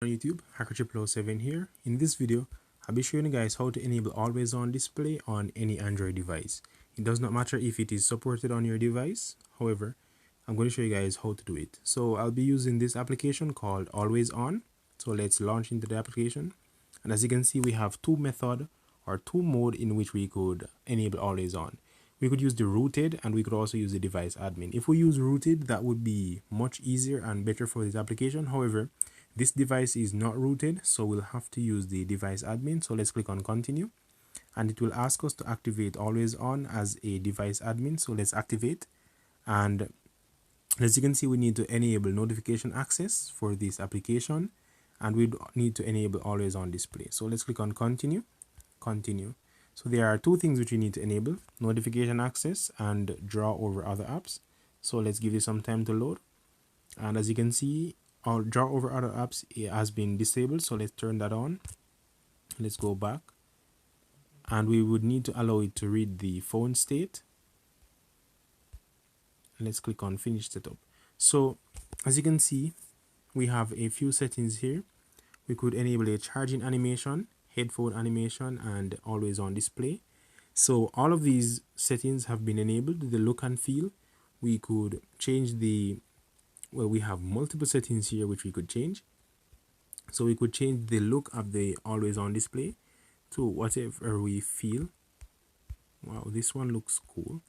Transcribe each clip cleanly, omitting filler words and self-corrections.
On YouTube, Hacker007 here. In this video, I'll be showing you guys how to enable always on display on any Android device. It does not matter if it is supported on your device. However, I'm going to show you guys how to do it. So I'll be using this application called Always On. So let's launch into the application. And as you can see, we have two method or two mode in which we could enable always on. We could use the rooted and we could also use the device admin. If we use rooted, that would be much easier and better for this application. However, this device is not rooted, so we'll have to use the device admin. So let's click on continue and it will ask us to activate always on as a device admin. So let's activate, and as you can see, we need to enable notification access for this application and we need to enable always on display. So let's click on continue. So there are two things which we need to enable: notification access and draw over other apps. So let's give it some time to load. And as you can see, our draw over other apps has been disabled. So let's turn that on. Let's go back and we would need to allow it to read the phone state. Let's click on finish setup. So as you can see, we have a few settings here. We could enable a charging animation, headphone animation, and always on display. So all of these settings have been enabled. The look and feel, we could change the, well, we have multiple settings here which we could change. So we could change the look of the always on display to whatever we feel. Wow, this one looks cool.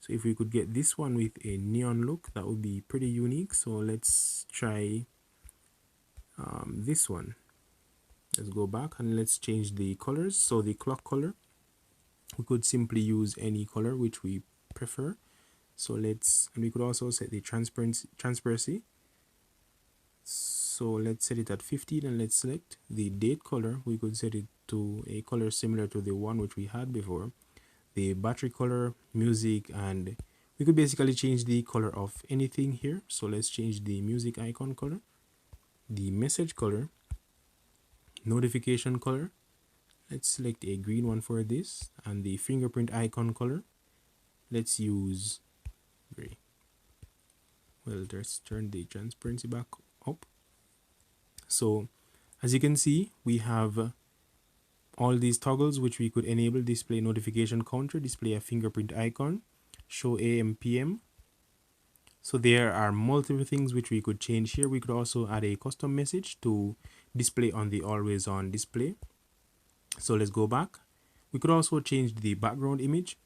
So if we could get this one with a neon look, that would be pretty unique. So let's try this one. Let's go back and let's change the colors. So the clock color, we could simply use any color which we prefer. So let's, and we could also set the transparency. So let's set it at 15 and let's select the date color. We could set it to a color similar to the one which we had before. The battery color, music, and we could basically change the color of anything here. So let's change the music icon color, the message color, notification color. Let's select a green one for this, and the fingerprint icon color, let's use gray. Well, let's turn the transparency back up. So as you can see, we have all these toggles which we could enable: display notification counter, display a fingerprint icon, show AM PM. So there are multiple things which we could change here. We could also add a custom message to display on the always on display. So let's go back. We could also change the background image.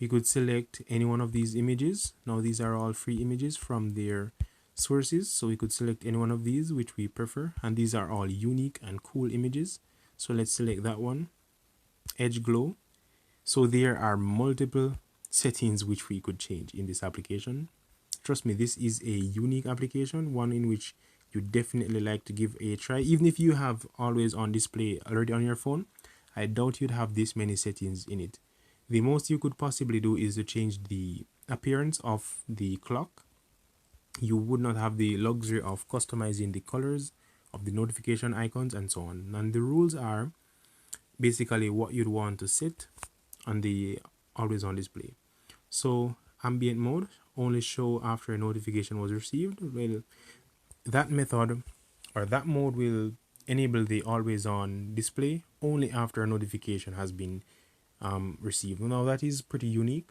We could select any one of these images. Now these are all free images from their sources, so we could select any one of these which we prefer, and these are all unique and cool images. So let's select that one, edge glow. So there are multiple settings which we could change in this application. Trust me, this is a unique application, one in which you definitely like to give a try. Even if you have always on display already on your phone, I doubt you'd have this many settings in it. The most you could possibly do is to change the appearance of the clock. You would not have the luxury of customizing the colors of the notification icons and so on. And the rules are basically what you'd want to set on the always on display. So ambient mode, only show after a notification was received. Well, that method or that mode will enable the always on display only after a notification has been received. Now that is pretty unique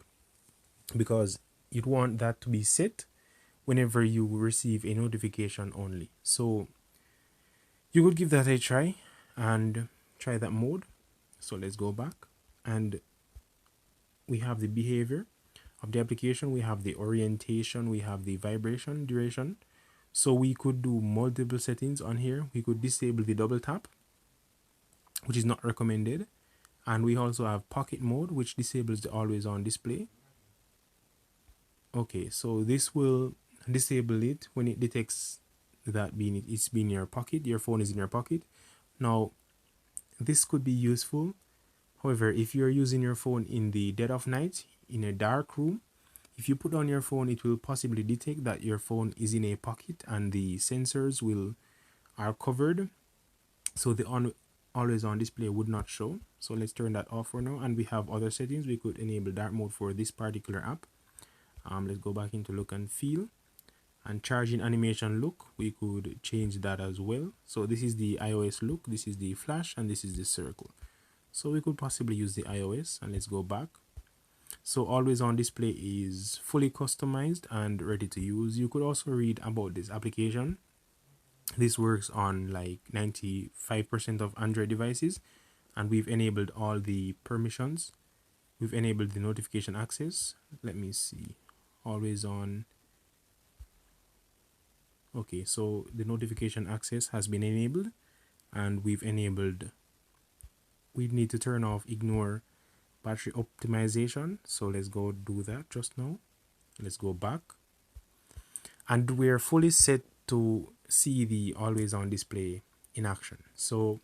because you'd want that to be set whenever you receive a notification only. So you could give that a try and try that mode. So let's go back and we have the behavior of the application, we have the orientation, we have the vibration duration. So we could do multiple settings on here. We could disable the double tap, which is not recommended, and we also have pocket mode, which disables the always on display. Okay, so this will disable it when it detects that it's been in your pocket, your phone is in your pocket. Now this could be useful. However, if you're using your phone in the dead of night in a dark room, if you put on your phone, it will possibly detect that your phone is in a pocket and the sensors are covered, so the always on display would not show. So let's turn that off for now, and we have other settings. We could enable dark mode for this particular app. Let's go back into look and feel, And charging animation look, we could change that as well. So this is the iOS look, this is the flash, and this is the circle. So we could possibly use the iOS, and let's go back. So always on display is fully customized and ready to use. You could also read about this application. This works on like 95% of Android devices, and we've enabled all the permissions. We've enabled the notification access. Let me see. Always on. Okay, so the notification access has been enabled, and we've enabled. We need to turn off ignore battery optimization. So let's go do that just now. Let's go back, and we're fully set to see the always on display in action. So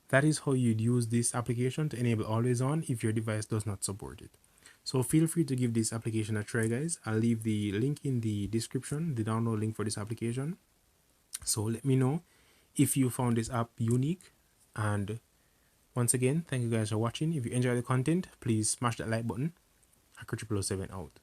that is how you'd use this application to enable always on if your device does not support it. So feel free to give this application a try, guys. I'll leave the link in the description, the download link for this application. So let me know if you found this app unique. And once again, thank you guys for watching. If you enjoy the content, please smash that like button. Hacker 007 out.